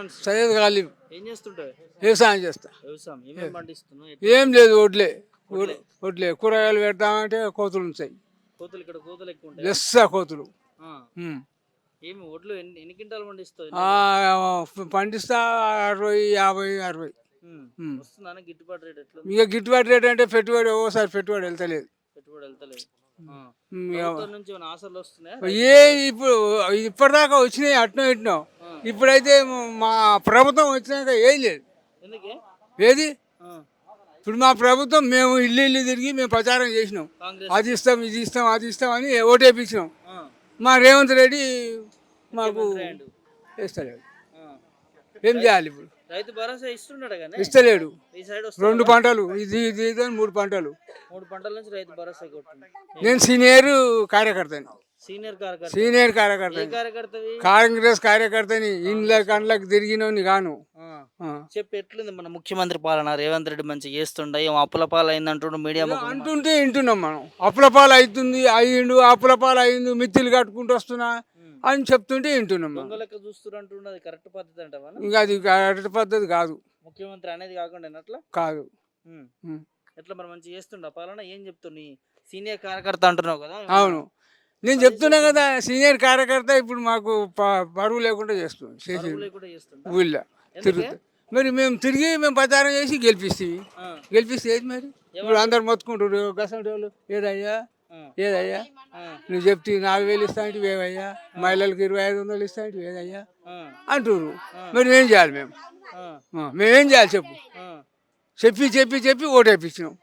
మనిషి? సయ్యద్ గాలిబ్. ఏం చేస్తుంటావు? వ్యవసాయం చేస్తా. వ్యవసాయం ఏమేమి పండిస్తున్నావు? ఏం లేదు, వడ్లే. వడ్లే. వడ్లే కూరగాయలు పెడతామంటే కోతులు ఉంటాయి. కోతులు ఇక్కడ కోతులు ఎక్కువ ఉంటాయి. లెస్స కోతులు. ఏమి ఒడ్లు ఎన్ని క్వింటాలు పండిస్తావు? పండిస్తా 60, 50, 60. వస్తుందా గిట్టుబాటు రేట్? ఎట్లా ఇక గిట్టుబాటు రేట్ అంటే పెట్టుబడి ఓసారి పెట్టుబడి వెళ్తలేదు. పెట్టుబడి వెళ్తలేదు. నుంచి ఏమైనా ఆశలు వస్తున్నాయా? ఇప్పుడు ఇప్పటిదాకా వచ్చినాయి అట్నో ఇట్నో. ఇప్పుడైతే మా ప్రభుత్వం వచ్చినాక ఏం లేదు. ఎందుకే? ఏది ఇప్పుడు మా ప్రభుత్వం మేము ఇల్లు తిరిగి మేము ప్రచారం చేసినాం. అది ఇస్తాం, ఇది ఇస్తాం, అది ఇస్తాం అని ఓటేపించినాం. మా రేవంత్ రెడ్డి మాకు ఇస్తలేడు. ఏం చేయాలి ఇప్పుడు? రైతు భరోసా ఇస్తున్నాడు కానీ ఇస్తలేడు. ఈ సైడ్ 2 పంటలు, ఇది 3 పంటలు. 3 పంటల నుంచి రైతు భరోసా కొట్టింది. నేను సీనియర్ కార్యకర్తని. సీనియర్ కార్యకర్త? సీనియర్ కార్యకర్త. కాంగ్రెస్ కార్యకర్తని. ఇండ్లకి తిరిగినోని గాను. చెప్పి ఎట్లుంది మన ముఖ్యమంత్రి పాలన? రేవంత్ రెడ్డి మంచిగా చేస్తుండ, ఏం అప్పుల పాలు అయిందంటుండు మీడియా అంటుంటే వింటున్నాం మనం. అప్పుల పాలు అవుతుంది, అయ్యిండు, అప్పుల పాలు అయ్యిండు, మిత్తులు కట్టుకుంటూ వస్తున్నా అని చెప్తుంటే వింటున్నాం. దొంగలెక్క చూస్తున్నట్టు అది కరెక్ట్ పద్ధతి అంటావా? ఇంకా అది కరెక్ట్ పద్ధతి కాదు. ముఖ్యమంత్రి అనేది కాకుండా అట్లా కాదు. ఎట్లా మరి మంచిగా చేస్తుండ పాలన? ఏం చెప్తున్నా? సీనియర్ కార్యకర్త అంటున్నావు కదా? అవును, నేను చెప్తున్నా కదా, సీనియర్ కార్యకర్త ఇప్పుడు మాకు బరువు లేకుండా చేస్తుంది. ఊళ్ళో తిరుగుతా మరి మేము తిరిగి మేము ప్రచారం చేసి గెలిపిస్తే ఏది మరి? ఇప్పుడు అందరు మొత్తుకుంటారు గసంటి వాళ్ళు. ఏదయ్యా నువ్వు చెప్తే 4,000 ఇస్తా అంటే ఏవయ్యా, మహిళలకు 2,500 ఇస్తా అంటే ఏదయ్యా అంటున్నారు. మరి ఏం చేయాలి? మేమేం చేయాలి చెప్పు? చెప్పి ఓటేపించినాం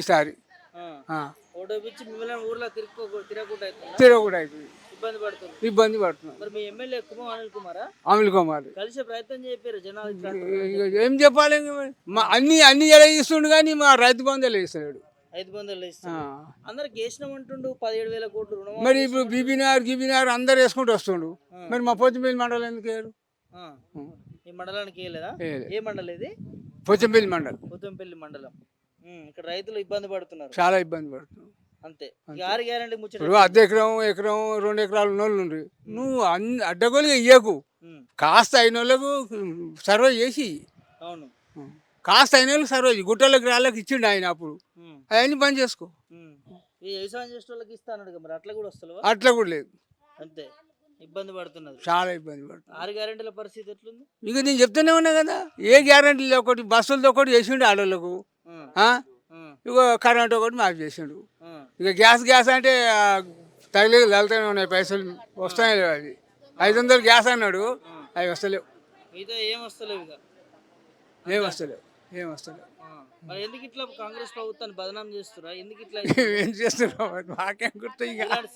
ఈసారి. తిరగకుండా అవుతుంది, ఇబ్బంది పడుతున్నాం. అనిల్ కుమార్ కలిసే ప్రయత్నం చెప్పారు జనాలు. ఏం చెప్పాలి? అన్ని ఎలా ఇస్తుండు కానీ మా రైతు బంధు ఎలా ఇస్తున్నాడు? అందరికి వేసినామంటుండు 17,000 కోట్లు రుణం. మరి ఇప్పుడు బీబీనార్ అందరు వేసుకుంటూ వస్తుండు. మరి మా పోచంపల్లి మండలం ఎందుకు వేయరు? ఈ మండలానికి వేయలేదా? ఏ మండలం ఇది? పోచంపల్లి మండలం. ఇక్కడ రైతులు ఇబ్బంది పడుతున్నారు, చాలా ఇబ్బంది పడుతున్నారు. అంతే. 6 గ్యారెంటీ ముచ్చట. ఇప్పుడు అర్ధ ఎకరం 2 ఎకరాలు ఉన్నోళ్ళు ఉండ్రి. నువ్వు అడ్డగోలుగా ఇయ్యకు. కాస్త అయిన వాళ్ళకు సర్వే చేసి, అవును, కాస్త అయిన వాళ్ళకి సర్వే గుట్టలకు రాళ్ళకి ఇచ్చిండు ఆయన. అప్పుడు అవన్నీ పని చేసుకో. వ్యవసాయం చేసే వాళ్ళకి ఇస్తాను మరి అట్లా కూడా వస్తలేవా? అట్లా కూడా లేదు. అంతే, ఇబ్బంది పడుతున్నారు, చాలా ఇబ్బంది పడుతుంది. 6 గ్యారెంటీల పరిస్థితి ఎట్లుంది? ఇక నేను చెప్తూనే ఉన్నా కదా, ఏ గ్యారెంటీలు ఒకటి బస్సులతో ఒకటి చేసిండు ఆడోళ్ళకు. ఇక కరెంట్ ఒకటి మాఫ్ చేసిండు. ఇక గ్యాస్ అంటే తగిలేదు, వెళ్తూనే ఉన్నాయి, పైసలు వస్తానే లేవు. అది 500 గ్యాస్ అన్నాడు, అవి వస్తలేవు. ఏం వస్తలేవు? ఏం వస్తలేవు. మరి ఎందుకు ఇట్లా కాంగ్రెస్ ప్రభుత్వాన్ని బదనాం చేస్తున్నా? ఎందుకు ఇట్లా ఏం చేస్తున్నావు? మాకేం గుర్తు?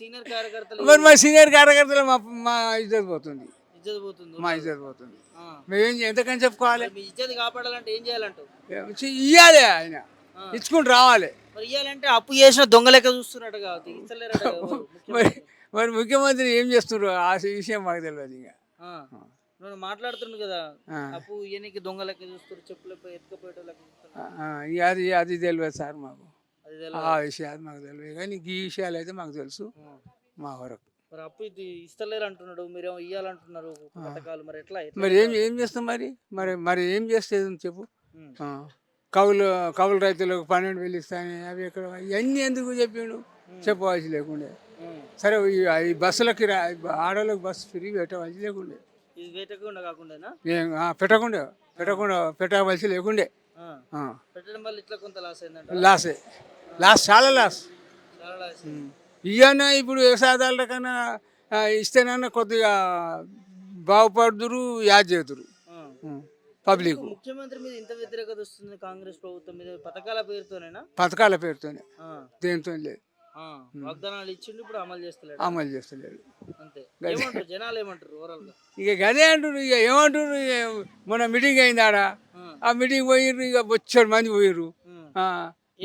సీనియర్ కార్యకర్తలు మరి మా సీనియర్ కార్యకర్తలు మా ఇజ్జత్ పోతుంది. మా ఇజ్జత్ పోతుంది. మేమేం ఎంతకని చెప్పుకోవాలి? మీ ఇజ్జత్ కాపాడాలంటే ఏం చేయాలంటావు? ఇయ్యాలి, ఆయన ఇచ్చుకుంటూ రావాలి. మరి ఇయ్యాలంటే అప్పు చేసిన దొంగ లెక్క చూస్తున్నట్టు కాదు. మరి ముఖ్యమంత్రి ఏం చేస్తున్నారు ఆ విషయం మాకు తెలియదు. ఇంకా నువ్వు మాట్లాడుతున్నావు కదా, అప్పు ఇయనికి దొంగ లెక్క చూస్తారు, చెప్పులు ఎత్తుకపోయేట లెక్క చూస్తారు. అది తెలియదు సార్ మాకు. ఆ విషయాలు మాకు తెలియదు, కానీ ఈ విషయాలు అయితే మాకు తెలుసు మా వరకు. మరి అప్పు ఇది ఇస్తలేరు అంటున్నాడు, మీరేమో ఇయ్యాలంటున్నారు పథకాలు. మరి ఎట్లా? మరి ఏం చేస్తాం? మరి ఏం చేస్తుంది చెప్పు? కౌలు రైతులకు 12,000 ఇస్తాను, అవి ఎక్కడ? ఇవన్నీ ఎందుకు చెప్పిండు? చెప్పవలసి లేకుండే. సరే, ఈ బస్సులకి ఆడోళ్ళకి బస్సు ఫ్రీ పెట్టవలసి లేకుండే. పెట్టవలసి లేకుండే. లాస్ చాలా లాస్. ఇవన్న ఇప్పుడు వ్యవసాయదారుల కన్నా ఇస్తేనన్నా కొద్దిగా బాగుపడుదురు, యాద్ చేదురు పబ్లిక్. ముఖ్యమంత్రి మీద ఇంత వ్యతిరేకత వస్తుంది కాంగ్రెస్ ప్రభుత్వం మీద పథకాల పేరుతోనేనా? పథకాల పేరుతోనే, దేంతో లేదు. వాగ్దానాలు ఇచ్చిండు, ఇప్పుడు అమలు చేస్తలేడు. అంతే. ఏమంటారు జనాలు? ఏమంటారు ఓవరాల్ గా? ఇక గదే అంటారు. ఇక ఏమంటారు? మొన్న మీటింగ్ అయింది ఆడ, ఆ మీటింగ్ పోయిర్రు, ఇక బొచ్చాడు మంది పోయిర్రు.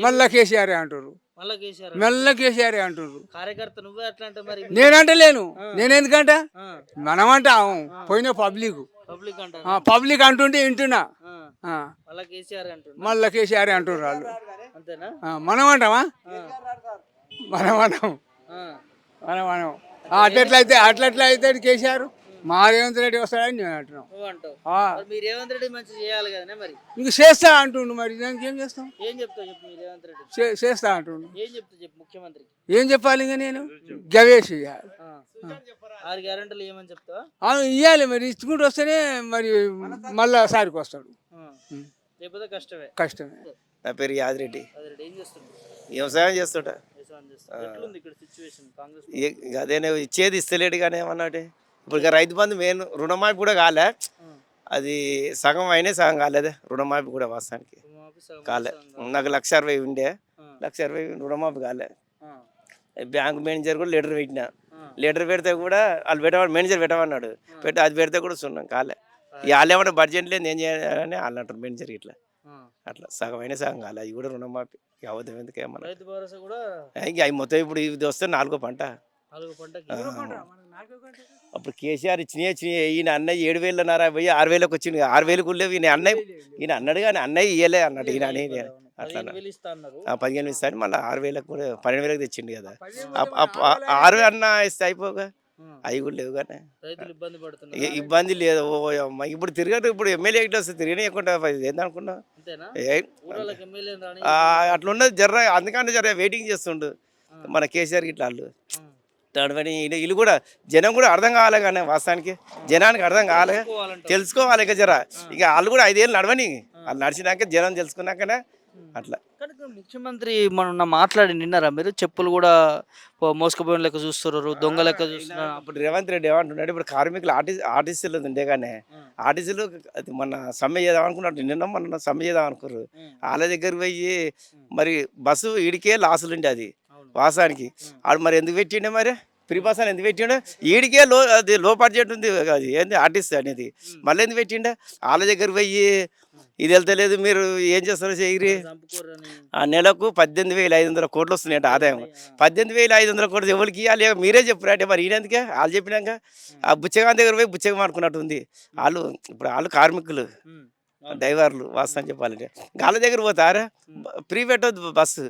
మళ్ళా కేసీఆర్ అంటారు, మళ్ళా కేసీఆర్ అంటారు. కార్యకర్త నువ్వే అట్లా అంటే మరి నేనంటలేను. నేనెందుకంట? మనమంటాం పోయిన పబ్లిక్ అంటుంటే వింటున్నా. మళ్ళా కేసీఆర్ అంటారు వాళ్ళు. మనం అంటామా? మనం అట్లెట్లా అయితే కేసీఆర్, మా రేవంత్ రెడ్డి వస్తాడని నేను అంటున్నాం. నువ్వు అంటావు. ఆ, మరి మీ రేవంత్ రెడ్డి మంచి చేయాలి కదనే మరి. ఇంక చేస్తా అంటుండు, మరి దానికి ఏం చేస్తాం? ఏం చెప్తావు చెప్పు మీ రేవంత్ రెడ్డి. చేస్తా అంటుండు. ఏం చెప్తావు చెప్పు ముఖ్యమంత్రికి. ఏం చెప్పాలి ఇంకా నేను? గవేసి ఆ. 6 గ్యారెంటీలు ఏమని చెప్తావా. ఇవ్వాలి, మరి ఇచ్చుకుంటూ వస్తేనే మరి మళ్ళా సారికి వస్తాడు. లేకపోతే కష్టమే. కష్టమే. నా పేరు యాదిరెడ్డి. అదే ఏం చేస్తుంటావు. వ్యవసాయం చేస్తుంటా. వ్యవసాయం చేస్తావు. ఎట్లుంది ఇక్కడ సిచ్యువేషన్ కాంగ్రెస్ అదేనే ఇచ్చేది ఇస్తలేడు కానీ ఏమన్నాడు. ఇప్పుడు ఇక రైతు బంధు మెయిన్ రుణమాఫీ కూడా కాలే. అది సగం అయినా సగం కాలేదే రుణమాఫీ కూడా వాస్తవానికి కాలే. నాకు 1,60,40 ఉండే, 1,60,40 రుణమాఫీ కాలే. బ్యాంక్ మేనేజర్ కూడా లెటర్ పెట్టినా. లెటర్ పెడితే కూడా వాళ్ళు పెట్టమని మేనేజర్ పెట్టమన్నాడు. అది పెడితే కూడా సున్నాం కాలే. వాళ్ళు ఏమన్నా బడ్జెట్ లేదు ఏం చేయాలని వాళ్ళు అంటారు మేనేజర్ ఇట్లా. అట్లా సగం అయినా సగం కాలే. అవి కూడా రుణమాఫీ అవద్దాం ఎందుకు ఏమన్నా. రైతు భరోసా కూడా ఇంక అవి మొత్తం ఇప్పుడు ఇది వస్తే 4వ పంట. 4 పంటకి అప్పుడు కేసీఆర్ ఇచ్చినాయి ఈయన అన్నయ్య 7,500 పోయి 6,000కి వచ్చింది. 6,000కు లేవు. ఈయన అన్నాడు కానీ అన్నయ్య ఇయ్యలే అన్నట్టు ఈయన అని అట్లా 15,000 ఇస్తా అన్నారు. 15,000 ఇస్తాను మళ్ళీ 6,000కు కూడా 12,000కి తెచ్చిండు కదా. 6 అన్న ఇస్తే అయిపోగా అవి కూడా లేవు కానీ రైతులు ఇబ్బంది పడుతున్నారు. ఇబ్బంది లేదు. ఇప్పుడు తిరగదు. ఇప్పుడు ఎమ్మెల్యే ఇట్లా వస్తే తిరగనియకుండా ఏందనుకున్నా అంతేనా. ఊరలకు ఎమ్మెల్యేని రాని అట్లా ఉన్నది జర్ర. అందుకని జర వెయిటింగ్ చేస్తుండు మన కేసీఆర్ ఇట్లా వాళ్ళు. నడవని వీళ్ళు కూడా జనం కూడా అర్థం కావాలి కానీ వాస్తవానికి జనానికి అర్థం కావాలి, తెలుసుకోవాలి. ఇక జర ఇక వాళ్ళు కూడా 5 ఏళ్ళు నడవని. వాళ్ళు నడిచినాక జనం తెలుసుకున్నాకనే అట్లా. కానీ ముఖ్యమంత్రి మొన్న మాట్లాడి నిన్నారా మీరు. చెప్పులు కూడా మోసుకుపోయిన లెక్క చూస్తున్నారు, దొంగ లెక్క చూస్తున్నారు. ఇప్పుడు రేవంత్ రెడ్డి ఏమంటున్నాడు, ఇప్పుడు కార్మికులు ఆర్టీసీలు ఉండే కానీ ఆర్టీసీలు అది మన సమ్మె చేద్దాం అనుకున్నట్టు. నిన్న మొన్న సమ్మె చేద్దాం అనుకున్నారు. వాళ్ళ దగ్గరికి పోయి మరి బస్సు ఈడికే లాసులు ఉండే అది వాసానికి. ఆడు మరి ఎందుకు పెట్టిండే మరి ఫ్రీ బస్ అని ఎందుకు పెట్టిండే? ఈడికే అది లో బడ్జెట్ ఉంది అది ఏంది ఆర్టీసీ అనేది. మళ్ళీ ఎందుకు పెట్టిండే? వాళ్ళ దగ్గరికి పోయి ఇది వెళ్తలేదు మీరు ఏం చేస్తారో చేయరి. ఆ నెలకు 18,500 కోట్లు వస్తున్నాయంట ఆదాయం. 18,500 కోట్లు ఎవరికి ఇవ్వాలి మీరే చెప్పారంటే మరి ఈయనందుకే వాళ్ళు చెప్పినాక ఆ బుచ్చగాన్ దగ్గర పోయి బుచ్చగం అనుకున్నట్టు ఉంది. వాళ్ళు కార్మికులు డ్రైవర్లు వాస్తవం చెప్పాలంటే వాళ్ళ దగ్గర పోతారా ఫ్రీ పెట్టద్దు బస్సు.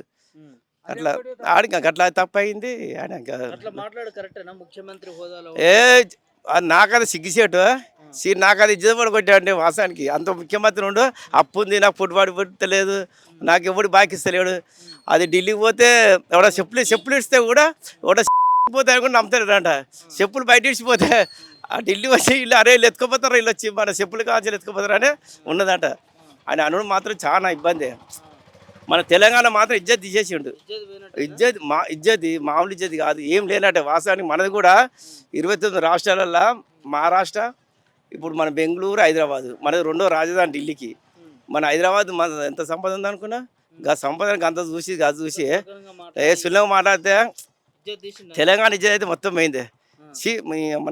అట్లా ఆడికి అట్లా తప్పు అయింది. నాకది సిగ్గుసేటు. నాకది ఇజ్జతపడి కొట్టాడు వాసానికి. అంత ముఖ్యమంత్రి ఉండు అప్పు ఉంది, నాకు పుట్టుబడి పెట్టలేదు, నాకు ఎవడు బాకిస్తలేడు. అది ఢిల్లీకి పోతే ఎవడ చెప్పులు ఇస్తే కూడా ఎవడ పోతే కూడా నమ్ముతాడంట. చెప్పులు బయట ఇచ్చిపోతే ఆ ఢిల్లీ వచ్చి ఇల్లు అరే వీళ్ళు ఎత్తుకుపోతారు, వీళ్ళు వచ్చి మన చెప్పులు కాల్చి ఎత్తుకుపోతారు అని ఉన్నదంట. ఆయన అనుడు మాత్రం చాలా ఇబ్బంది. మన తెలంగాణ మాత్రం ఇజ్జత్ తీసేసిండు. ఇజ్జత్ మామూలు ఇజ్జత్ కాదు, ఏం లేనట్టే వాస్తవానికి. మనది కూడా 29 రాష్ట్రాలల్లో మహారాష్ట్ర, ఇప్పుడు మన బెంగళూరు, హైదరాబాదు మనది 2వ రాజధాని ఢిల్లీకి. మన హైదరాబాద్ మన ఎంత సంపద ఉందనుకున్నా సంపదకి అంత చూసి సులభంగా మాట్లాడితే తెలంగాణ ఇజ్జత్ అయితే మొత్తం పోయింది.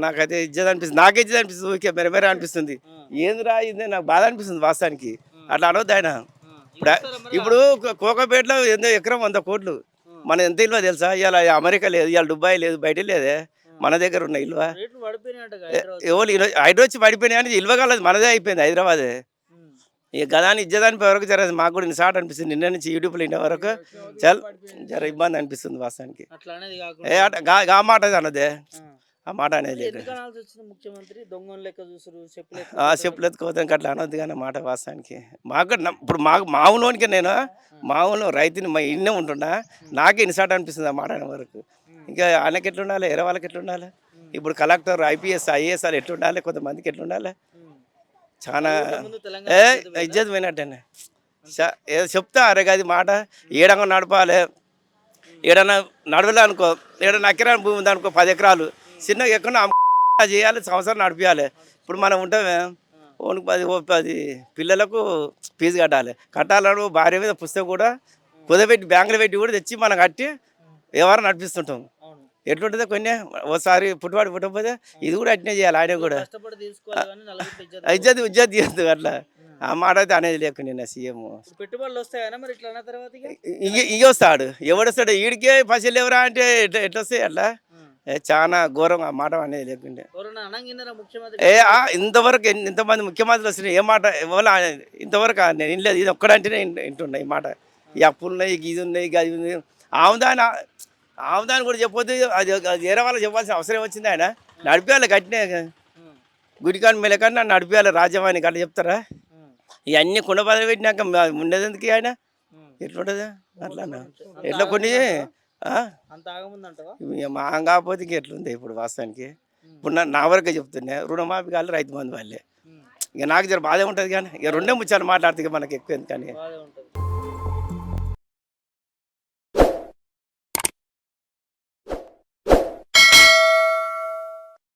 నాకైతే ఇజ్జత్ అనిపిస్తుంది, నాకే ఇజ్జత్ అనిపిస్తుంది, ఊరికే మెరమెర అనిపిస్తుంది. ఏందిరా ఇది నాకు బాధ అనిపిస్తుంది వాస్తవానికి. అట్లా అనవద్దు ఆయన. ఇప్పుడు కోకపేటలో ఎంతో ఎకరం 100 కోట్లు. మన ఎంత ఇల్వ తెలుసా? ఇవాళ అమెరికా లేదు, ఇవాళ దుబాయ్ లేదు, బయట లేదే, మన దగ్గర ఉన్న ఇల్వ. ఎవరు హైదరాబాద్ వచ్చి పడిపోయినా అని ఇల్వగలదు మనదే అయిపోయింది హైదరాబాద్. ఇక గదాన్ని ఇజ్జదాని వరకు జరగదు. మాకు కూడా ఇన్నిసార్లు అనిపిస్తుంది. నిన్న నుంచి యూట్యూబ్లో ఇన్న వరకు చాలా జర ఇబ్బంది అనిపిస్తుంది వాస్తవానికి. ఆ మాట అన్నదే, ఆ మాట అనేది లేదు. చెప్పులు ఎత్తుకోవద్దాం అట్లా అనొద్దు కానీ మాట వాస్తవానికి. మాకు ఇప్పుడు మా ఊళ్ళోనికి నేను మా ఊళ్ళో రైతుని మా ఇన్నే ఉంటున్నా, నాకే ఇన్సార్ట్ అనిపిస్తుంది ఆ మాట అనే వరకు. ఇంకా ఆయనకి ఎట్లుండాలి, ఎర వాళ్ళకి ఎట్లుండాలి. ఇప్పుడు కలెక్టర్, ఐపీఎస్, ఐఏఎస్ వాళ్ళు ఎట్లుండాలి, కొంతమందికి ఎట్లుండాలి. చాలా ఇజ్జత్ పోయినట్టేనే. ఏదో చెప్తా అరే అది మాట. ఏడంగా నడపాలి, ఏడన్నా నడవలే అనుకో, ఏడన్నా ఎకరాల భూమి ఉందనుకో 10 ఎకరాలు చిన్నగా ఎక్కడ చేయాలి, సంవత్సరం నడిపించాలి. ఇప్పుడు మనం ఉంటామే 10 పిల్లలకు ఫీజు కట్టాలను భార్య మీద పుస్తకం కూడా కుదబెట్టి బ్యాంకులో పెట్టి కూడా తెచ్చి మనం కట్టి ఎవరు నడిపిస్తుంటాం. ఎట్లుంటుందో కొన్ని ఒకసారి పుట్టకపోతే ఇది కూడా అట్నే చేయాలి. ఆయన కూడా ఇజ్జత్ తీయద్దు అట్లా. ఆ మాట అయితే అనేది లేకు. నిన్న సీఎం పెట్టుబడులు వస్తాయన్నా మరి ఇట్లా అన్న తర్వాత ఇక వస్తాడు. ఎవడొస్తాడు ఈడికే పైసలు ఎవరా అంటే ఎట్లా వస్తాయి అట్లా. చాలా ఘోరం ఆ మాట అనేది లేకుండే. ఇంతవరకు ఇంతమంది ముఖ్యమంత్రులు వస్తున్నాయి. ఏ మాట ఇంతవరకు నేను వినలేదు. ఇది ఒక్కడంటేనే వింటున్నా ఈ మాట. ఈ అప్పులు ఉన్నాయి, ఇది ఉన్నాయి, అది ఉంది. ఆముదాన్ని కూడా చెప్పొద్దు. అది వేరే వాళ్ళకి చెప్పాల్సిన అవసరం వచ్చింది. ఆయన నడిపేయాలి గట్టినే. గుడికాని మెలకాని నన్ను నడిపించాలి రాజ్యవాణి అట్లా చెప్తారా? ఇవన్నీ కుండ బదులు పెట్టినాక ఉండేది ఎందుకు ఆయన? ఎట్లుంటుంది అట్లా ఎట్లా కొన్ని అంత ఆగముందంటావా? మా కాకపోతే ఇంక ఎట్లుంది ఇప్పుడు వాస్తవానికి? ఇప్పుడు నా వరకే చెప్తున్నా, రుణమాఫీ కాదు రైతు బంధు వాళ్ళే. ఇక నాకు జర బాధే ఉంటుంది కానీ ఇక రెండే ముచ్చాలు మాట్లాడితే మనకి ఎక్కువ ఎందుకని. బాగా ఉంటుంది.